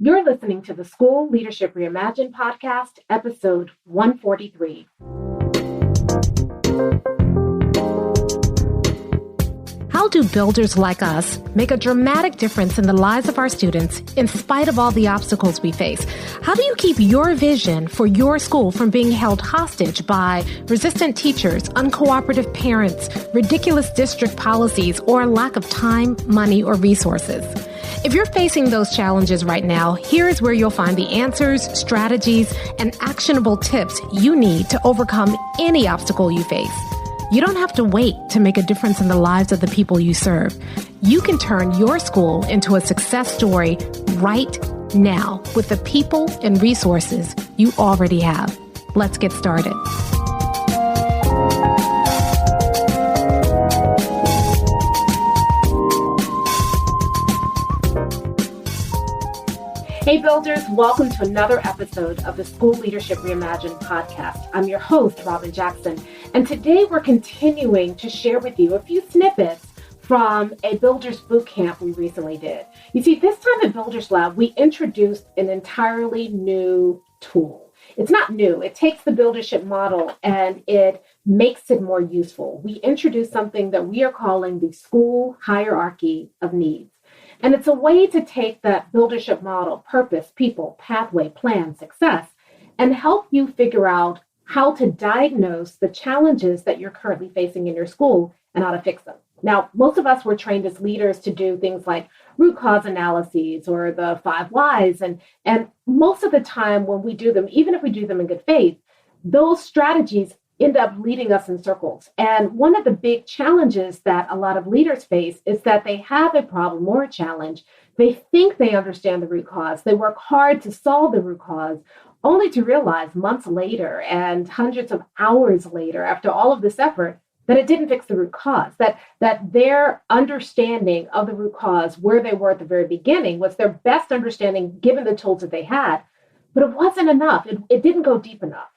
You're listening to the School Leadership Reimagined podcast, episode 143. How do builders like us make a dramatic difference in the lives of our students in spite of all the obstacles we face? How do you keep your vision for your school from being held hostage by resistant teachers, uncooperative parents, ridiculous district policies, or lack of time, money, or resources? If you're facing those challenges right now, here is where you'll find the answers, strategies, and actionable tips you need to overcome any obstacle you face. You don't have to wait to make a difference in the lives of the people you serve. You can turn your school into a success story right now with the people and resources you already have. Let's get started. Hey builders, welcome to another episode of the School Leadership Reimagined podcast. I'm your host, Robyn Jackson, and today we're continuing to share with you a few snippets from a Buildership Bootcamp we recently did. You see, this time at Builders Lab, we introduced an entirely new tool. It's not new. It takes the Buildership model and it makes it more useful. We introduced something that we are calling the School Hierarchy of Needs. And it's a way to take that Buildership model, purpose, people, pathway, plan, success, and help you figure out how to diagnose the challenges that you're currently facing in your school and how to fix them. Now, most of us were trained as leaders to do things like root cause analyses or the 5 whys. And most of the time when we do them, even if we do them in good faith, those strategies end up leading us in circles. And one of the big challenges that a lot of leaders face is that they have a problem or a challenge. They think they understand the root cause. They work hard to solve the root cause, only to realize months later and hundreds of hours later, after all of this effort, that it didn't fix the root cause, that their understanding of the root cause, where they were at the very beginning, was their best understanding given the tools that they had, but it wasn't enough. It didn't go deep enough.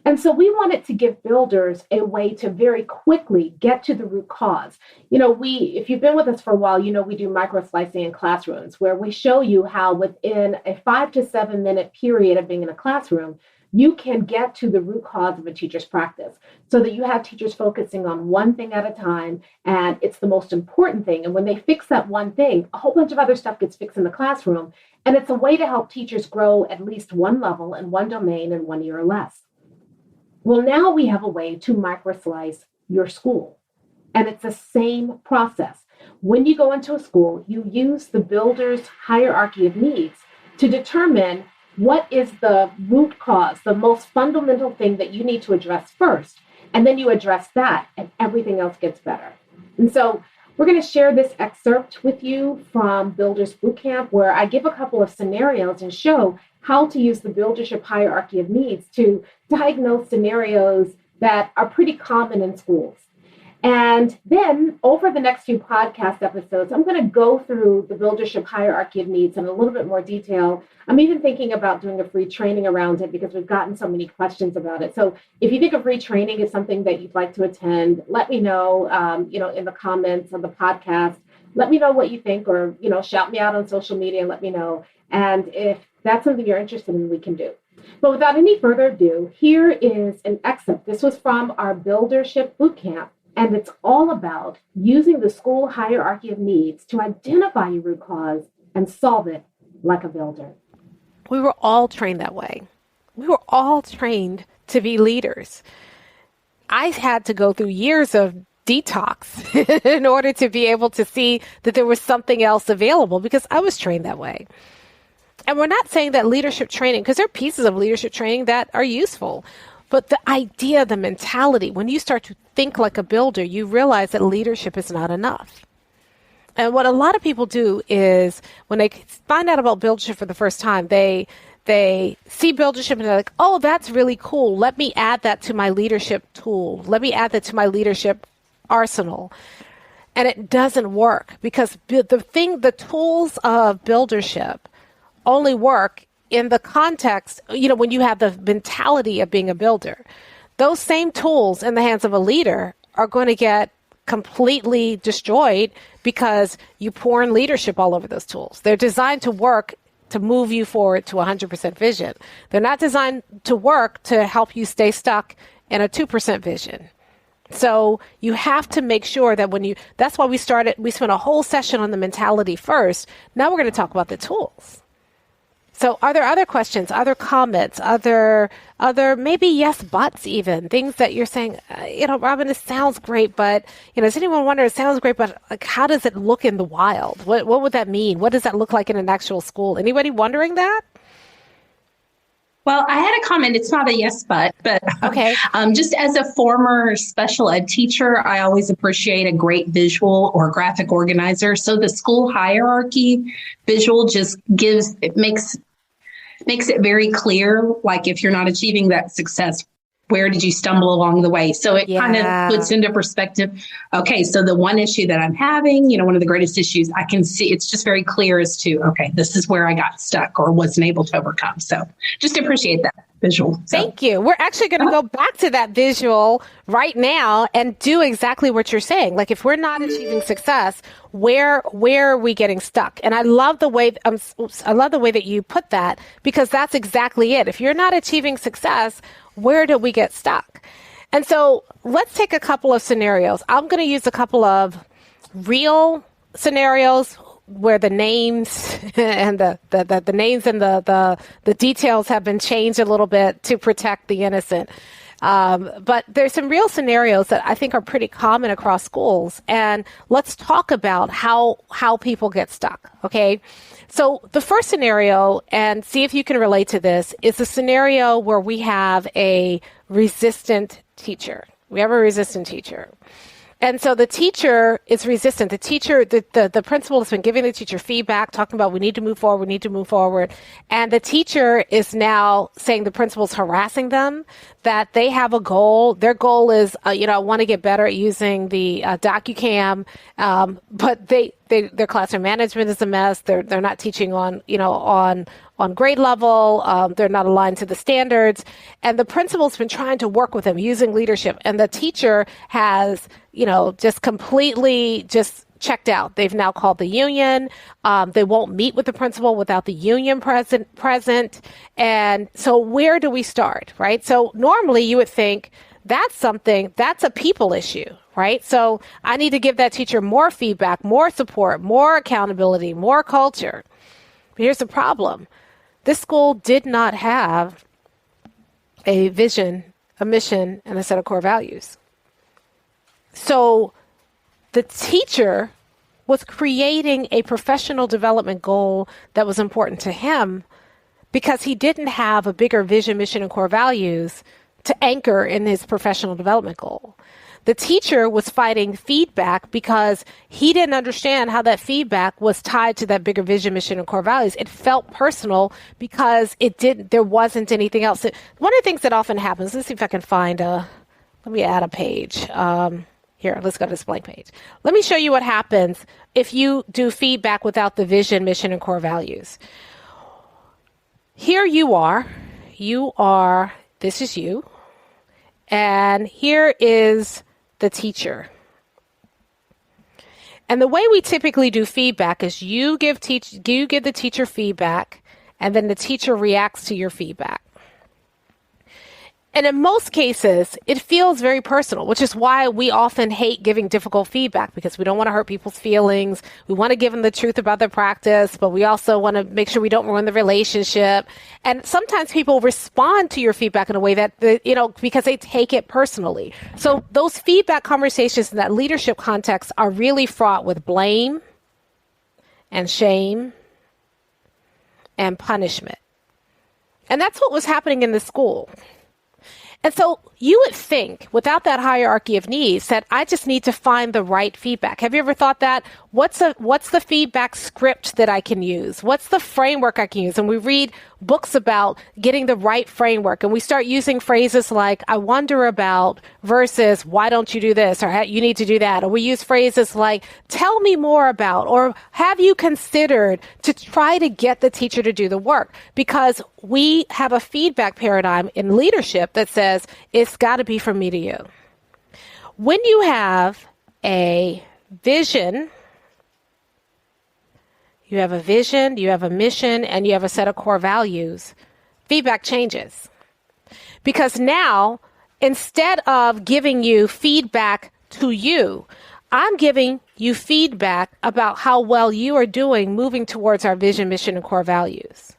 And so we wanted to give builders a way to very quickly get to the root cause. You know, if you've been with us for a while, you know we do micro slicing in classrooms where we show you how within a 5 to 7 minute period of being in a classroom, you can get to the root cause of a teacher's practice so that you have teachers focusing on one thing at a time, and it's the most important thing. And when they fix that one thing, a whole bunch of other stuff gets fixed in the classroom. And it's a way to help teachers grow at least one level in one domain in 1 year or less. Well, now we have a way to microslice your school, and it's the same process. When you go into a school, you use the builder's hierarchy of needs to determine what is the root cause, the most fundamental thing that you need to address first, and then you address that, and everything else gets better. And so we're going to share this excerpt with you from Buildership Bootcamp, where I give a couple of scenarios and show how to use the Buildership hierarchy of needs to diagnose scenarios that are pretty common in schools. And then over the next few podcast episodes, I'm going to go through the Buildership hierarchy of needs in a little bit more detail. I'm even thinking about doing a free training around it because we've gotten so many questions about it. So if you think a free training is something that you'd like to attend, let me know, in the comments of the podcast. Let me know what you think, or, shout me out on social media and let me know. And if that's something you're interested in, we can do. But without any further ado, here is an excerpt. This was from our Buildership Bootcamp, and it's all about using the school hierarchy of needs to identify your root cause and solve it like a builder. We were all trained that way. We were all trained to be leaders. I had to go through years of detox in order to be able to see that there was something else available because I was trained that way. And we're not saying that leadership training, because there are pieces of leadership training that are useful, but the idea, the mentality, when you start to think like a builder, you realize that leadership is not enough. And what a lot of people do is when they find out about buildership for the first time, they see buildership and they're like, oh, that's really cool. Let me add that to my leadership tool. Let me add that to my leadership arsenal. And it doesn't work because the tools of buildership only work in the context, when you have the mentality of being a builder. Those same tools in the hands of a leader are going to get completely destroyed because you pour in leadership all over those tools. They're designed to work to move you forward to 100% vision. They're not designed to work to help you stay stuck in a 2% vision. So you have to make sure that that's why we spent a whole session on the mentality first. Now we're going to talk about the tools. So are there other questions, other comments, other maybe yes, buts even, things that you're saying, Robyn, this sounds great, but, does anyone wonder, it sounds great, but like, how does it look in the wild? What would that mean? What does that look like in an actual school? Anybody wondering that? Well, I had a comment. It's not a yes, but okay. Just as a former special ed teacher, I always appreciate a great visual or graphic organizer. So the school hierarchy visual just makes it very clear. Like if you're not achieving that success, where did you stumble along the way? So it kind of puts into perspective. Okay, so the one issue that I'm having, one of the greatest issues, I can see it's just very clear as to, okay, this is where I got stuck or wasn't able to overcome. So just appreciate that visual. So. Thank you. We're actually going to go back to that visual right now and do exactly what you're saying. Like if we're not achieving success, where are we getting stuck? And I love the way that you put that, because that's exactly it. If you're not achieving success, where do we get stuck? And so let's take a couple of scenarios. I'm going to use a couple of real scenarios where the names and the names and the details have been changed a little bit to protect the innocent. But there's some real scenarios that I think are pretty common across schools. And let's talk about how people get stuck. Okay. So the first scenario, and see if you can relate to this, is a scenario where we have a resistant teacher. We have a resistant teacher. And so the teacher is resistant. The teacher, the principal has been giving the teacher feedback, talking about we need to move forward. And the teacher is now saying the principal's harassing them, that they have a goal. Their goal is, I want to get better at using the DocuCam, but their classroom management is a mess. They're not teaching on grade level. They're not aligned to the standards. And the principal's been trying to work with them using leadership. And the teacher has, just completely just checked out. They've now called the union. They won't meet with the principal without the union present. And so where do we start, right? So normally you would think that's a people issue, right? So I need to give that teacher more feedback, more support, more accountability, more culture. But here's the problem. This school did not have a vision, a mission, and a set of core values. So the teacher was creating a professional development goal that was important to him because he didn't have a bigger vision, mission, and core values to anchor in his professional development goal. The teacher was fighting feedback because he didn't understand how that feedback was tied to that bigger vision, mission, and core values. It felt personal because there wasn't anything else. One of the things that often happens, let's see if I can find let me add a page. Here, let's go to this blank page. Let me show you what happens if you do feedback without the vision, mission, and core values. Here you are, this is you, and here is the teacher. And the way we typically do feedback is you give the teacher feedback, and then the teacher reacts to your feedback. And in most cases, it feels very personal, which is why we often hate giving difficult feedback, because we don't want to hurt people's feelings. We want to give them the truth about their practice, but we also want to make sure we don't ruin the relationship. And sometimes people respond to your feedback in a way that, because they take it personally. So those feedback conversations in that leadership context are really fraught with blame and shame and punishment. And that's what was happening in the school. And so you would think, without that hierarchy of needs, that I just need to find the right feedback. Have you ever thought that? What's the feedback script that I can use? What's the framework I can use? And we read books about getting the right framework, and we start using phrases like, I wonder about, versus, why don't you do this? Or you need to do that. Or we use phrases like, tell me more about, or have you considered, to try to get the teacher to do the work? Because we have a feedback paradigm in leadership that says, it's got to be from me to you. When you have a vision, you have a vision, you have a mission, and you have a set of core values, feedback changes. Because now, instead of giving you feedback to you, I'm giving you feedback about how well you are doing moving towards our vision, mission, and core values.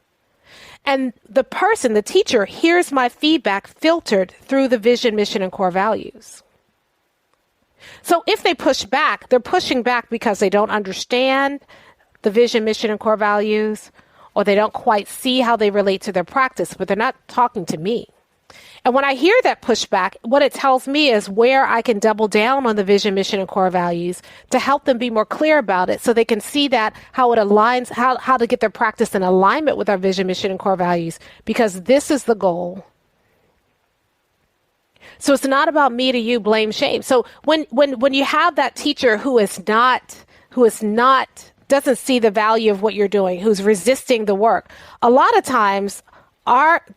And the person, the teacher, hears my feedback filtered through the vision, mission, and core values. So if they push back, they're pushing back because they don't understand the vision, mission, and core values, or they don't quite see how they relate to their practice, but they're not talking to me. And when I hear that pushback, what it tells me is where I can double down on the vision, mission, and core values to help them be more clear about it so they can see that how it aligns, how to get their practice in alignment with our vision, mission, and core values, because this is the goal. So it's not about me to you, blame, shame. So when you have that teacher who doesn't see the value of what you're doing, who's resisting the work, a lot of times let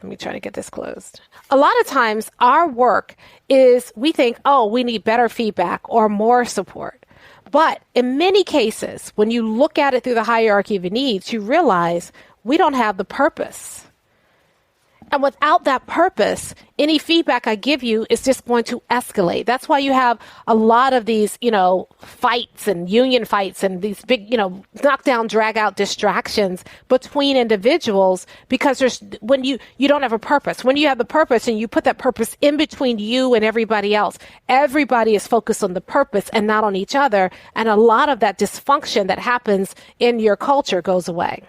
me try to get this closed. A lot of times our work is, we think, oh, we need better feedback or more support. But in many cases, when you look at it through the hierarchy of needs, you realize we don't have the purpose. And without that purpose, any feedback I give you is just going to escalate. That's why you have a lot of these, fights and union fights and these big, knockdown, drag out distractions between individuals, because when you don't have a purpose. When you have the purpose and you put that purpose in between you and everybody else, everybody is focused on the purpose and not on each other. And a lot of that dysfunction that happens in your culture goes away.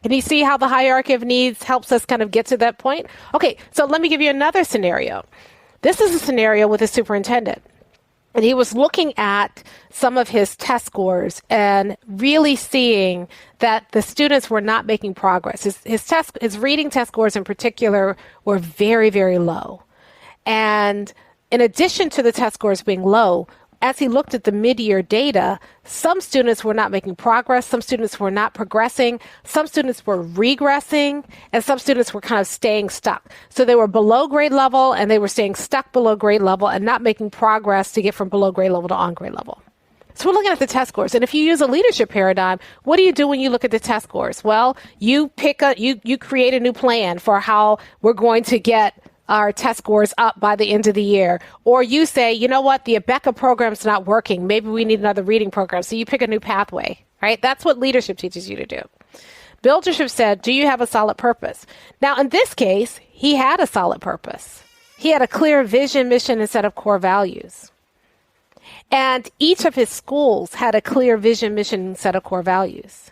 Can you see how the hierarchy of needs helps us kind of get to that point? Okay, so let me give you another scenario. This is a scenario with a superintendent. And he was looking at some of his test scores and really seeing that the students were not making progress. His reading test scores in particular were very, very low. And in addition to the test scores being low, as he looked at the mid-year data, some students were not making progress, some students were not progressing, some students were regressing, and some students were kind of staying stuck. So they were below grade level and they were staying stuck below grade level and not making progress to get from below grade level to on grade level. So we're looking at the test scores. And if you use a leadership paradigm, what do you do when you look at the test scores? Well, you create a new plan for how we're going to get our test scores up by the end of the year. Or you say, you know what, the ABECA program's not working. Maybe we need another reading program. So you pick a new pathway, right? That's what leadership teaches you to do. Buildership said, do you have a solid purpose? Now, in this case, he had a solid purpose. He had a clear vision, mission, and set of core values. And each of his schools had a clear vision, mission, and set of core values.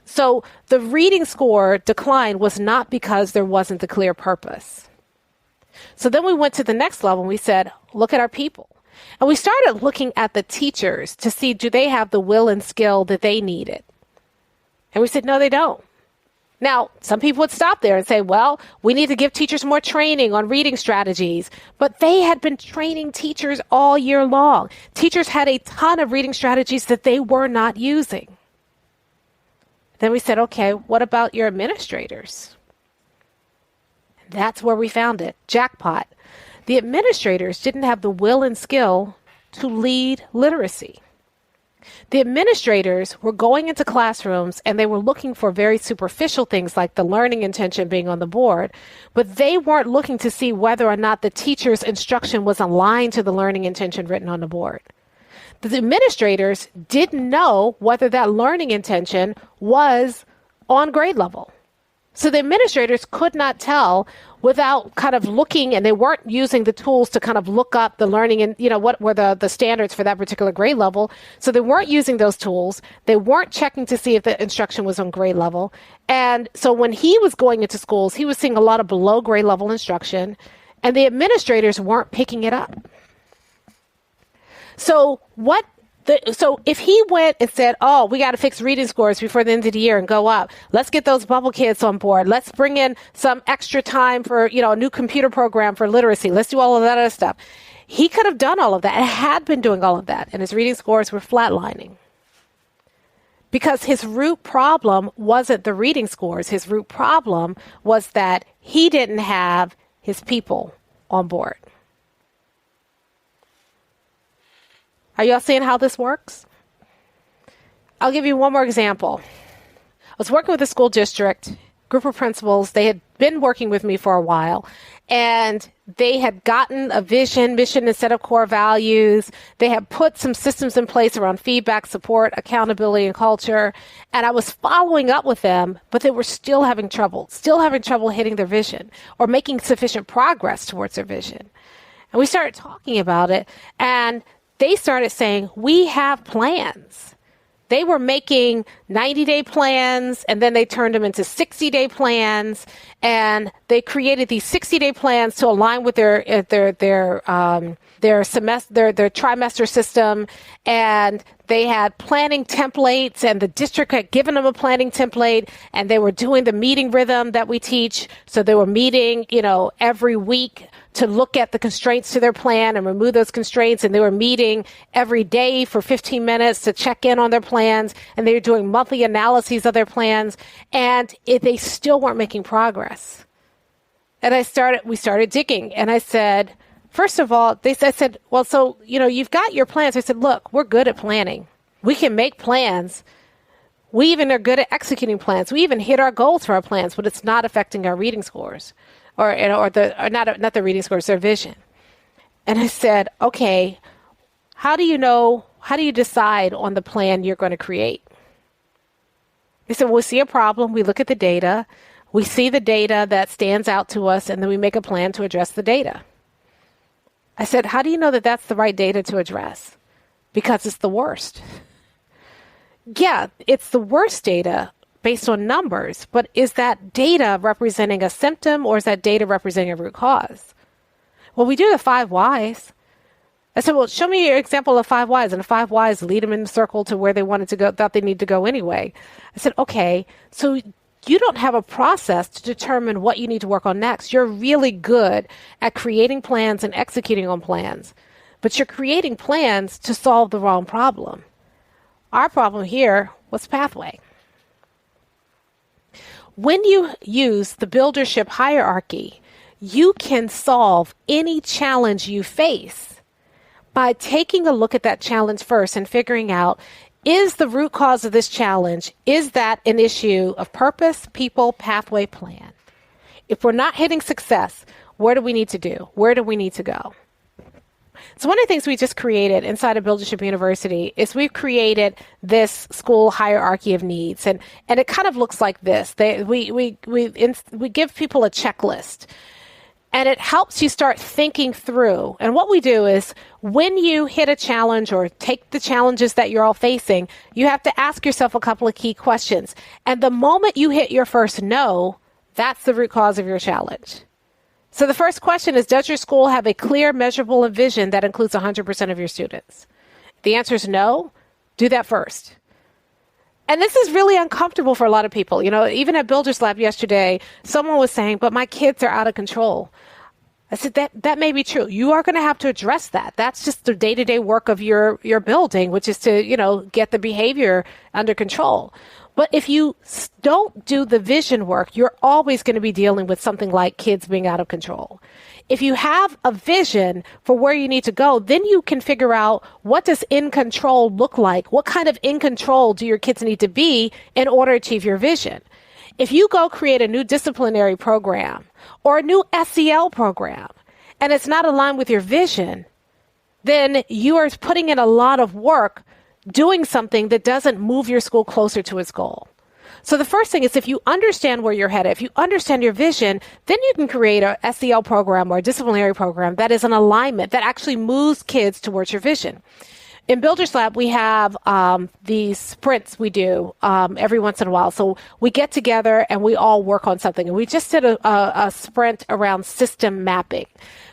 So the reading score decline was not because there wasn't a clear purpose. So then we went to the next level and we said, look at our people. And we started looking at the teachers to see, do they have the will and skill that they needed? And we said, no, they don't. Now, some people would stop there and say, well, we need to give teachers more training on reading strategies. But they had been training teachers all year long. Teachers had a ton of reading strategies that they were not using. Then we said, okay, what about your administrators? That's where we found it. Jackpot. The administrators didn't have the will and skill to lead literacy. The administrators were going into classrooms and they were looking for very superficial things like the learning intention being on the board, but they weren't looking to see whether or not the teacher's instruction was aligned to the learning intention written on the board. The administrators didn't know whether that learning intention was on grade level. So the administrators could not tell without kind of looking, and they weren't using the tools to kind of look up the learning and, what were the standards for that particular grade level. So they weren't using those tools. They weren't checking to see if the instruction was on grade level. And so when he was going into schools, he was seeing a lot of below grade level instruction, and the administrators weren't picking it up. So if he went and said, oh, we got to fix reading scores before the end of the year and go up. Let's get those bubble kids on board. Let's bring in some extra time for, a new computer program for literacy. Let's do all of that other stuff. He could have done all of that and had been doing all of that. And his reading scores were flatlining. Because his root problem wasn't the reading scores. His root problem was that he didn't have his people on board. Are y'all seeing how this works? I'll give you one more example. I was working with a school district, group of principals. They had been working with me for a while, and they had gotten a vision, mission, and set of core values. They had put some systems in place around feedback, support, accountability, and culture. And I was following up with them, but they were still having trouble hitting their vision or making sufficient progress towards their vision. And we started talking about it, and they started saying, we have plans. They were making 90-day plans, and then they turned them into 60-day plans, and they created these 60-day plans to align with their trimester system, and they had planning templates, and the district had given them a planning template, and they were doing the meeting rhythm that we teach. So they were meeting, every week to look at the constraints to their plan and remove those constraints. And they were meeting every day for 15 minutes to check in on their plans. And they were doing monthly analyses of their plans. And they still weren't making progress. And we started digging. And I said, first of all, I said, well, so, you've got your plans. I said, look, we're good at planning. We can make plans. We even are good at executing plans. We even hit our goals for our plans, but it's not affecting our reading scores. Or not the reading scores, their vision. And I said, okay, how do you decide on the plan you're going to create? They said, well, we see a problem. We look at the data. We see the data that stands out to us, and then we make a plan to address the data. I said, how do you know that that's the right data to address? Because it's the worst. Yeah, it's the worst data based on numbers, but is that data representing a symptom, or is that data representing a root cause? Well, we do the 5 whys. I said, well, show me your example of 5 whys, and the 5 whys lead them in a circle to where they wanted to go, thought they need to go anyway. I said, okay, so you don't have a process to determine what you need to work on next. You're really good at creating plans and executing on plans, but you're creating plans to solve the wrong problem. Our problem here was pathway. When you use the Buildership Hierarchy, you can solve any challenge you face by taking a look at that challenge first and figuring out, is the root cause of this challenge, is that an issue of purpose, people, pathway, plan? If we're not hitting success, what do we need to do? Where do we need to go? So one of the things we just created inside of Buildership University is we've created this school hierarchy of needs, and it kind of looks like this. We give people a checklist, and it helps you start thinking through. And what we do is, when you hit a challenge or take the challenges that you're all facing, you have to ask yourself a couple of key questions. And the moment you hit your first no, that's the root cause of your challenge. So the first question is, does your school have a clear, measurable vision that includes 100% of your students? The answer is no. Do that first. And this is really uncomfortable for a lot of people. Even at Builders Lab yesterday, someone was saying, but my kids are out of control. I said, that may be true. You are going to have to address that. That's just the day-to-day work of your building, which is to, get the behavior under control. But if you don't do the vision work, you're always going to be dealing with something like kids being out of control. If you have a vision for where you need to go, then you can figure out, what does in control look like? What kind of in control do your kids need to be in order to achieve your vision? If you go create a new disciplinary program or a new SEL program, and it's not aligned with your vision, then you are putting in a lot of work doing something that doesn't move your school closer to its goal. So the first thing is, if you understand where you're headed, if you understand your vision, then you can create a SEL program or a disciplinary program that is an alignment that actually moves kids towards your vision. In Builders Lab, we have these sprints we do every once in a while. So we get together and we all work on something. And we just did a sprint around system mapping.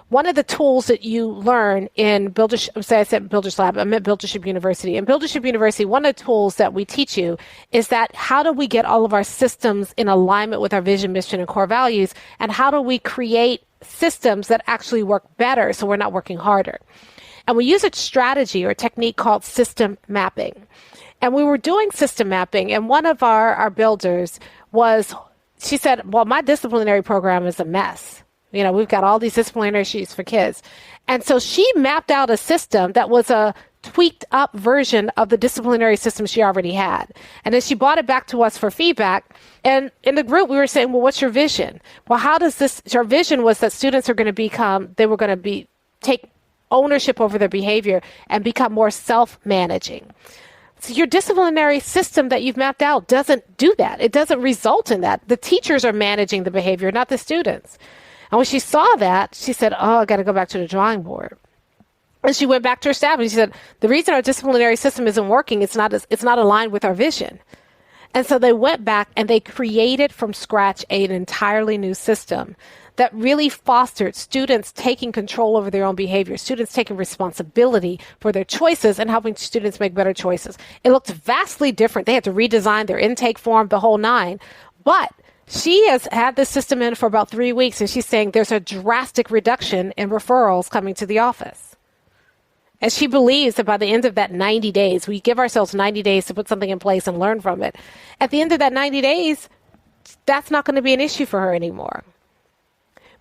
One of the tools that you learn in Buildership, say I said Builders Lab, I meant Buildership University. In Buildership University, one of the tools that we teach you is that, how do we get all of our systems in alignment with our vision, mission, and core values? And how do we create systems that actually work better so we're not working harder? And we use a strategy or a technique called system mapping. And we were doing system mapping, and one of our builders she said, well, my disciplinary program is a mess. We've got all these disciplinary sheets for kids. And so she mapped out a system that was a tweaked up version of the disciplinary system she already had. And then she brought it back to us for feedback. And in the group, we were saying, well, what's your vision? Well, how does this, our vision was that students are going to take ownership over their behavior and become more self-managing. So your disciplinary system that you've mapped out doesn't do that. It doesn't result in that. The teachers are managing the behavior, not the students. And when she saw that, she said, oh, I got to go back to the drawing board. And she went back to her staff and she said, the reason our disciplinary system isn't working, it's not aligned with our vision. And so they went back and they created from scratch an entirely new system that really fostered students taking control over their own behavior, students taking responsibility for their choices and helping students make better choices. It looked vastly different. They had to redesign their intake form, the whole nine. But she has had this system in for about 3 weeks, and she's saying there's a drastic reduction in referrals coming to the office. And she believes that by the end of that 90 days, we give ourselves 90 days to put something in place and learn from it. At the end of that 90 days, that's not going to be an issue for her anymore.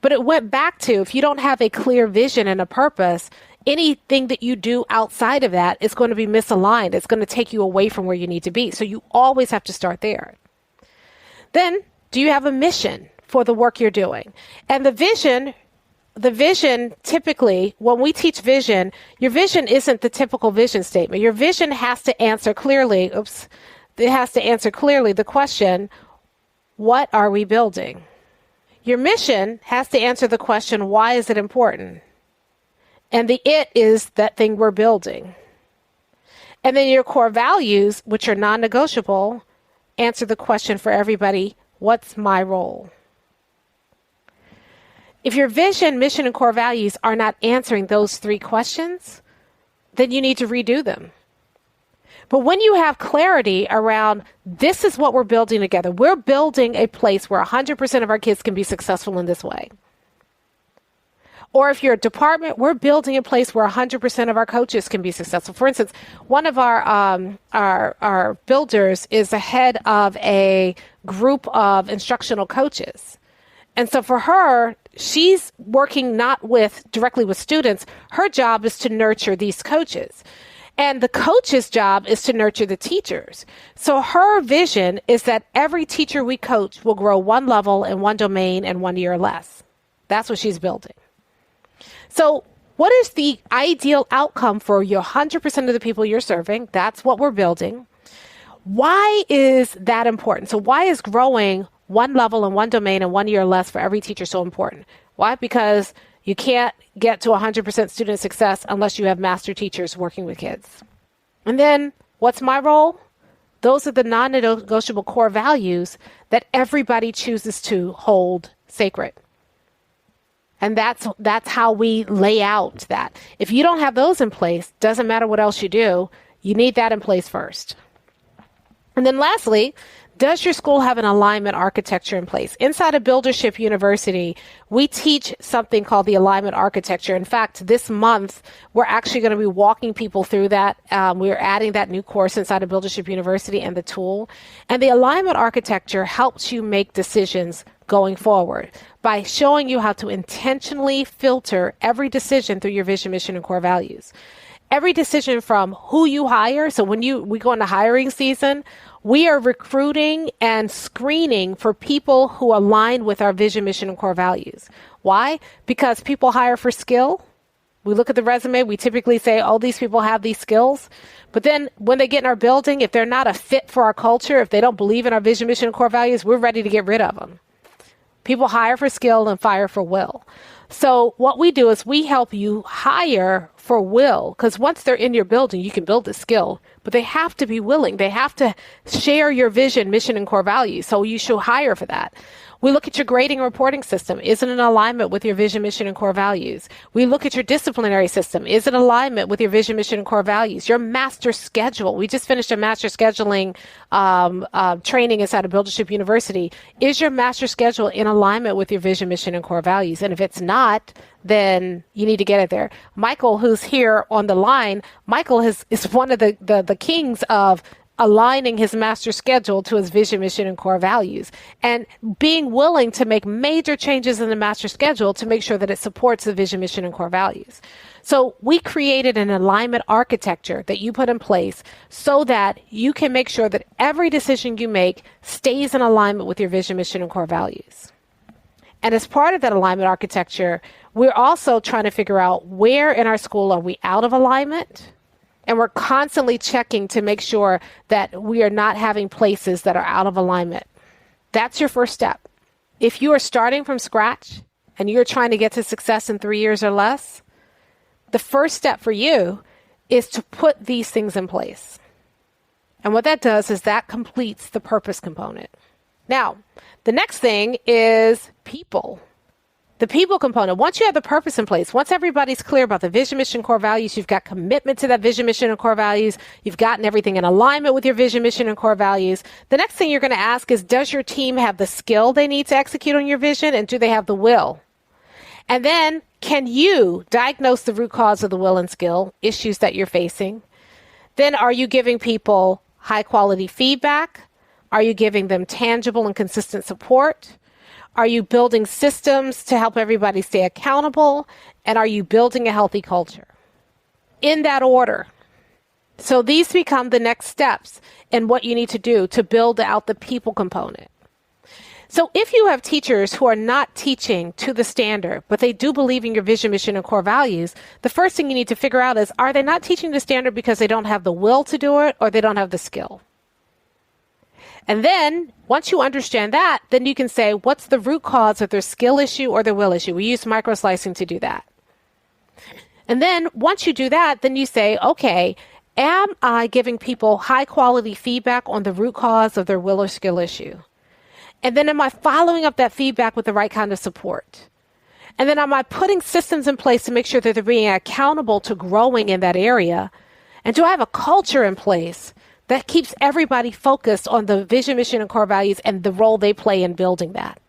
But it went back to, if you don't have a clear vision and a purpose, anything that you do outside of that is going to be misaligned. It's going to take you away from where you need to be. So you always have to start there. Then, do you have a mission for the work you're doing? And the vision, typically, when we teach vision, your vision isn't the typical vision statement. Your vision has to answer clearly, the question, what are we building? Your mission has to answer the question, why is it important? And the it is that thing we're building. And then your core values, which are non-negotiable, answer the question for everybody, what's my role? If your vision, mission, and core values are not answering those three questions, then you need to redo them. But when you have clarity around, this is what we're building together. We're building a place where 100% of our kids can be successful in this way. Or if you're a department, we're building a place where 100% of our coaches can be successful. For instance, one of our builders is the head of a group of instructional coaches. And so for her, she's working not directly with students. Her job is to nurture these coaches. And the coach's job is to nurture the teachers. So her vision is that every teacher we coach will grow one level in one domain in 1 year or less. That's what she's building. So what is the ideal outcome for your 100% of the people you're serving? That's what we're building. Why is that important? So why is growing one level in one domain in 1 year or less for every teacher so important? Why? Because you can't get to 100% student success unless you have master teachers working with kids. And then what's my role? Those are the non-negotiable core values that everybody chooses to hold sacred. And that's how we lay out that. If you don't have those in place, doesn't matter what else you do, you need that in place first. And then lastly, does your school have an alignment architecture in place? Inside of Buildership University, we teach something called the alignment architecture. In fact, this month, we're actually going to be walking people through that. We're adding that new course inside of Buildership University and the tool. And the alignment architecture helps you make decisions going forward by showing you how to intentionally filter every decision through your vision, mission, and core values. Every decision from who you hire. So when we go into hiring season, we are recruiting and screening for people who align with our vision, mission, and core values. Why? Because people hire for skill. We look at the resume. We typically say, oh, these people have these skills. But then when they get in our building, if they're not a fit for our culture, if they don't believe in our vision, mission, and core values, we're ready to get rid of them. People hire for skill and fire for will. So what we do is we help you hire for will, because once they're in your building, you can build the skill, but they have to be willing. They have to share your vision, mission, and core values. So you should hire for that. We look at your grading and reporting system. Is it in alignment with your vision, mission, and core values? We look at your disciplinary system. Is it in alignment with your vision, mission, and core values? Your master schedule. We just finished a master scheduling training inside of Buildership University. Is your master schedule in alignment with your vision, mission, and core values? And if it's not, then you need to get it there. Michael, who's here on the line, Michael is one of the kings of aligning his master schedule to his vision, mission, and core values, and being willing to make major changes in the master schedule to make sure that it supports the vision, mission, and core values. So we created an alignment architecture that you put in place so that you can make sure that every decision you make stays in alignment with your vision, mission, and core values. And as part of that alignment architecture, we're also trying to figure out where in our school are we out of alignment. And we're constantly checking to make sure that we are not having places that are out of alignment. That's your first step. If you are starting from scratch and you're trying to get to success in 3 years or less, the first step for you is to put these things in place. And what that does is that completes the purpose component. Now, the next thing is people. The people component. Once you have the purpose in place, once everybody's clear about the vision, mission, core values, you've got commitment to that vision, mission, and core values, you've gotten everything in alignment with your vision, mission, and core values, the next thing you're going to ask is, does your team have the skill they need to execute on your vision, and do they have the will? And then, can you diagnose the root cause of the will and skill issues that you're facing? Then, are you giving people high quality feedback? Are you giving them tangible and consistent support? Are you building systems to help everybody stay accountable? And are you building a healthy culture? In that order. So these become the next steps in what you need to do to build out the people component. So if you have teachers who are not teaching to the standard, but they do believe in your vision, mission, and core values, the first thing you need to figure out is, are they not teaching the standard because they don't have the will to do it or they don't have the skill? And then once you understand that, then you can say, what's the root cause of their skill issue or their will issue? We use microslicing to do that. And then once you do that, then you say, okay, am I giving people high quality feedback on the root cause of their will or skill issue? And then am I following up that feedback with the right kind of support? And then am I putting systems in place to make sure that they're being accountable to growing in that area? And do I have a culture in place that keeps everybody focused on the vision, mission, and core values and the role they play in building that?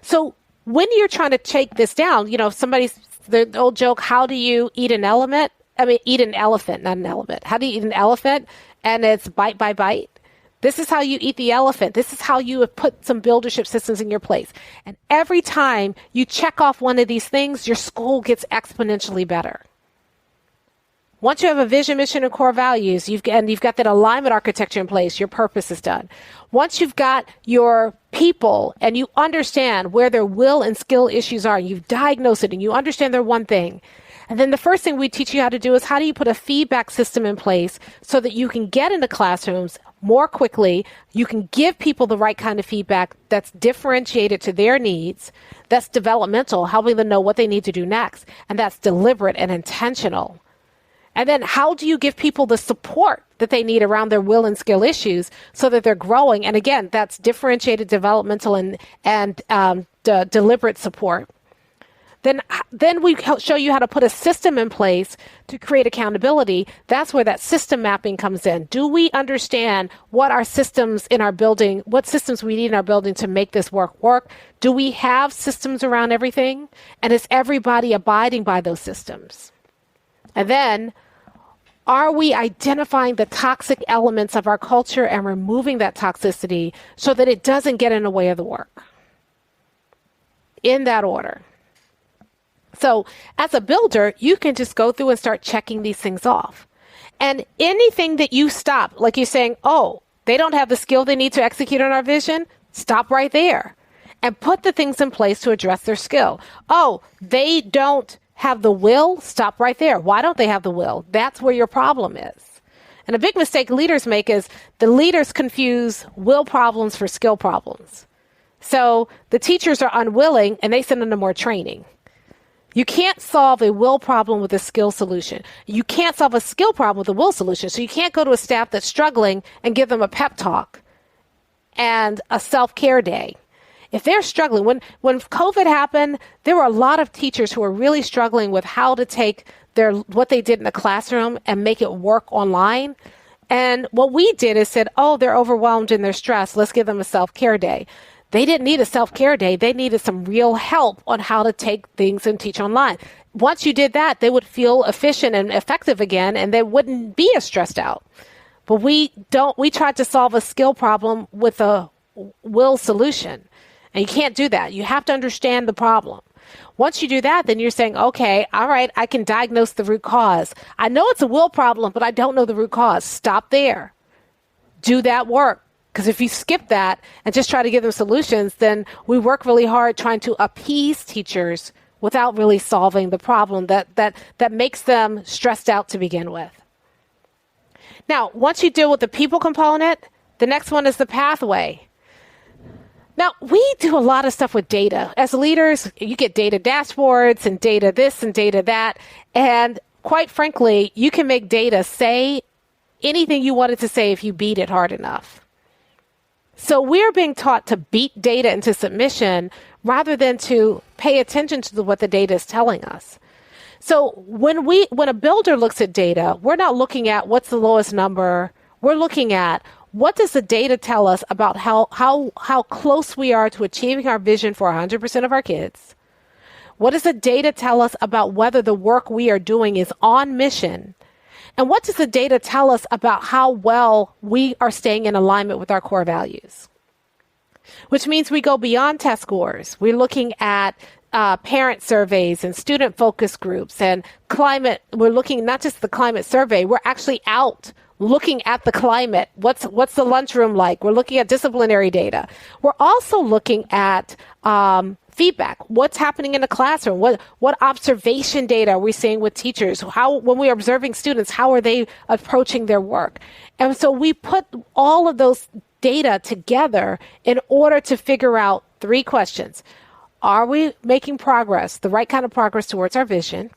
So when you're trying to take this down, the old joke, how do you eat an elephant? Eat an elephant, not an element. How do you eat an elephant? And it's bite by bite. This is how you eat the elephant. This is how you have put some buildership systems in your place. And every time you check off one of these things, your school gets exponentially better. Once you have a vision, mission, and core values, you've got that alignment architecture in place, your purpose is done. Once you've got your people and you understand where their will and skill issues are, you've diagnosed it and you understand they're one thing. And then the first thing we teach you how to do is, how do you put a feedback system in place so that you can get into classrooms more quickly, you can give people the right kind of feedback that's differentiated to their needs, that's developmental, helping them know what they need to do next, and that's deliberate and intentional. And then how do you give people the support that they need around their will and skill issues so that they're growing? And again, that's differentiated, developmental, and deliberate support. Then we show you how to put a system in place to create accountability. That's where that system mapping comes in. Do we understand what our systems in our building, what systems we need in our building to make this work? Do we have systems around everything? And is everybody abiding by those systems? And then, are we identifying the toxic elements of our culture and removing that toxicity so that it doesn't get in the way of the work? In that order. So as a builder, you can just go through and start checking these things off. And anything that you stop, like you're saying, oh, they don't have the skill they need to execute on our vision, stop right there and put the things in place to address their skill. Oh, they don't have the will, stop right there. Why don't they have the will? That's where your problem is. And a big mistake leaders make is the leaders confuse will problems for skill problems. So the teachers are unwilling and they send them to more training. You can't solve a will problem with a skill solution. You can't solve a skill problem with a will solution. So you can't go to a staff that's struggling and give them a pep talk and a self-care day. If they're struggling, when COVID happened, there were a lot of teachers who were really struggling with how to take what they did in the classroom and make it work online. And what we did is said, oh, they're overwhelmed and they're stressed. Let's give them a self-care day. They didn't need a self-care day. They needed some real help on how to take things and teach online. Once you did that, they would feel efficient and effective again, and they wouldn't be as stressed out. But we try to solve a skill problem with a will solution. And you can't do that. You have to understand the problem. Once you do that, then you're saying, okay, all right, I can diagnose the root cause. I know it's a will problem, but I don't know the root cause. Stop there. Do that work. Because if you skip that and just try to give them solutions, then we work really hard trying to appease teachers without really solving the problem that makes them stressed out to begin with. Now, once you deal with the people component, the next one is the pathway. Now, we do a lot of stuff with data. As leaders, you get data dashboards and data this and data that. And quite frankly, you can make data say anything you want it to say if you beat it hard enough. So we're being taught to beat data into submission rather than to pay attention to what the data is telling us. So when a builder looks at data, we're not looking at what's the lowest number. We're looking at what does the data tell us about how close we are to achieving our vision for 100% of our kids? What does the data tell us about whether the work we are doing is on mission? And what does the data tell us about how well we are staying in alignment with our core values? Which means we go beyond test scores. We're looking at parent surveys and student focus groups and climate. We're looking not just the climate survey, we're actually out looking at the climate. What's the lunchroom like? We're looking at disciplinary data. We're also looking at feedback. What's happening in the classroom? What observation data are we seeing with teachers? When we're observing students, how are they approaching their work? And so we put all of those data together in order to figure out 3 questions. Are we making progress, the right kind of progress towards our vision?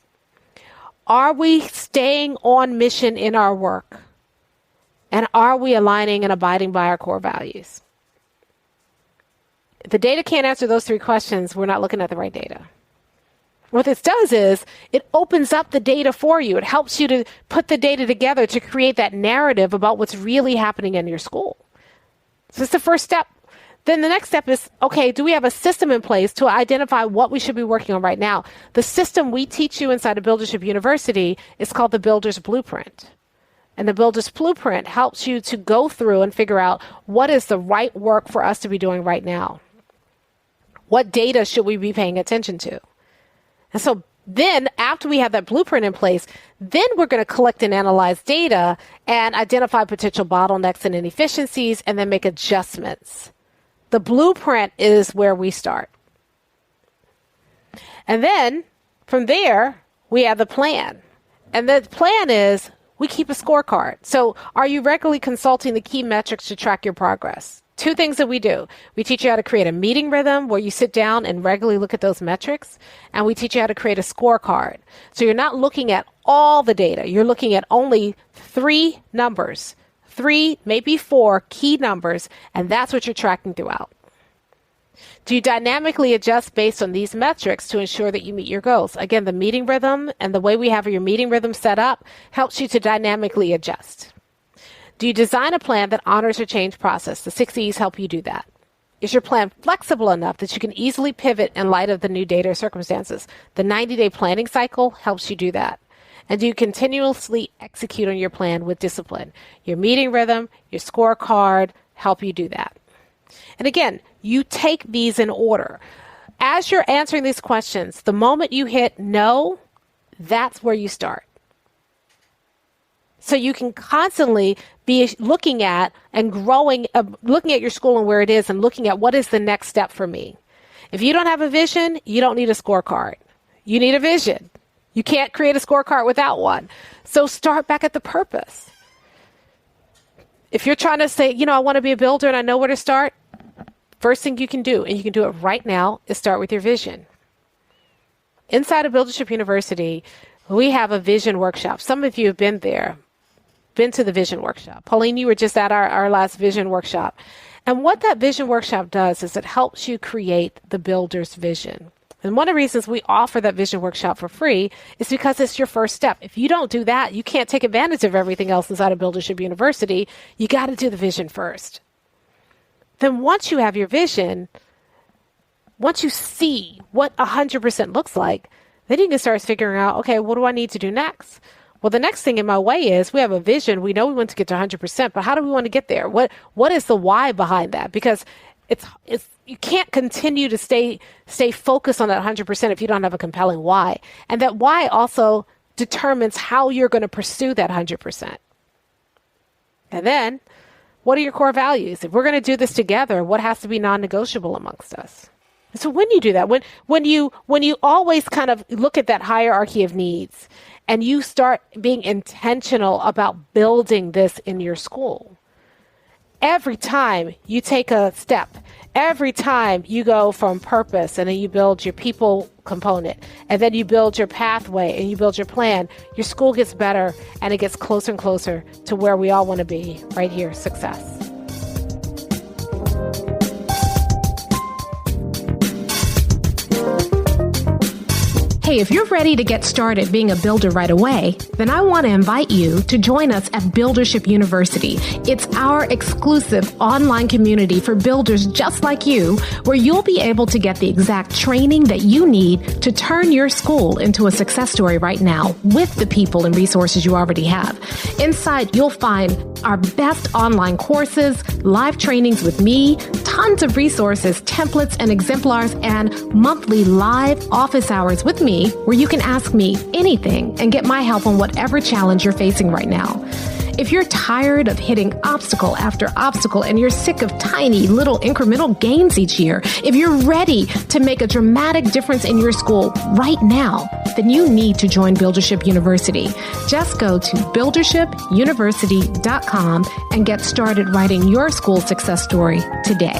Are we staying on mission in our work? And are we aligning and abiding by our core values? If the data can't answer those 3 questions, we're not looking at the right data. What this does is it opens up the data for you. It helps you to put the data together to create that narrative about what's really happening in your school. So that's the first step. Then the next step is, okay, do we have a system in place to identify what we should be working on right now? The system we teach you inside of Buildership University is called the Builder's Blueprint. And the Builder's Blueprint helps you to go through and figure out what is the right work for us to be doing right now. What data should we be paying attention to? And so then after we have that blueprint in place, then we're going to collect and analyze data and identify potential bottlenecks and inefficiencies and then make adjustments. The blueprint is where we start. And then from there, we have the plan. And the plan is we keep a scorecard. So are you regularly consulting the key metrics to track your progress? 2 things that we do. We teach you how to create a meeting rhythm where you sit down and regularly look at those metrics. And we teach you how to create a scorecard. So you're not looking at all the data. You're looking at only 3 numbers, 3, maybe 4 key numbers, and that's what you're tracking throughout. Do you dynamically adjust based on these metrics to ensure that you meet your goals? Again, the meeting rhythm and the way we have your meeting rhythm set up helps you to dynamically adjust. Do you design a plan that honors your change process? The 6 E's help you do that. Is your plan flexible enough that you can easily pivot in light of the new data or circumstances? The 90-day planning cycle helps you do that. And do you continuously execute on your plan with discipline? Your meeting rhythm, your scorecard help you do that. And again, you take these in order. As you're answering these questions, the moment you hit no, that's where you start. So you can constantly be looking at and growing, looking at your school and where it is and looking at what is the next step for me. If you don't have a vision, you don't need a scorecard. You need a vision. You can't create a scorecard without one. So start back at the purpose. If you're trying to say, I want to be a builder and I know where to start, first thing you can do, and you can do it right now, is start with your vision. Inside of Buildership University, we have a vision workshop. Some of you have been there, been to the vision workshop. Pauline, you were just at our last vision workshop. And what that vision workshop does is it helps you create the builder's vision. And one of the reasons we offer that vision workshop for free is because it's your first step. If you don't do that, you can't take advantage of everything else inside of Buildership University. You got to do the vision first. Then once you have your vision, once you see what 100% looks like, then you can start figuring out, okay, what do I need to do next? Well, the next thing in my way is we have a vision. We know we want to get to 100%, but how do we want to get there? What is the why behind that? Because it's you can't continue to stay focused on that 100% if you don't have a compelling why. And that why also determines how you're going to pursue that 100%. And then, what are your core values? If we're going to do this together, what has to be non-negotiable amongst us? So when you do that, when you always kind of look at that hierarchy of needs and you start being intentional about building this in your school, every time you take a step, every time you go from purpose and then you build your people component and then you build your pathway and you build your plan, your school gets better and it gets closer and closer to where we all want to be right here, success. Hey, if you're ready to get started being a builder right away, then I want to invite you to join us at Buildership University. It's our exclusive online community for builders just like you, where you'll be able to get the exact training that you need to turn your school into a success story right now with the people and resources you already have. Inside, you'll find our best online courses, live trainings with me, tons of resources, templates, and exemplars, and monthly live office hours with me where you can ask me anything and get my help on whatever challenge you're facing right now. If you're tired of hitting obstacle after obstacle and you're sick of tiny little incremental gains each year, if you're ready to make a dramatic difference in your school right now, then you need to join Buildership University. Just go to buildershipuniversity.com and get started writing your school success story today.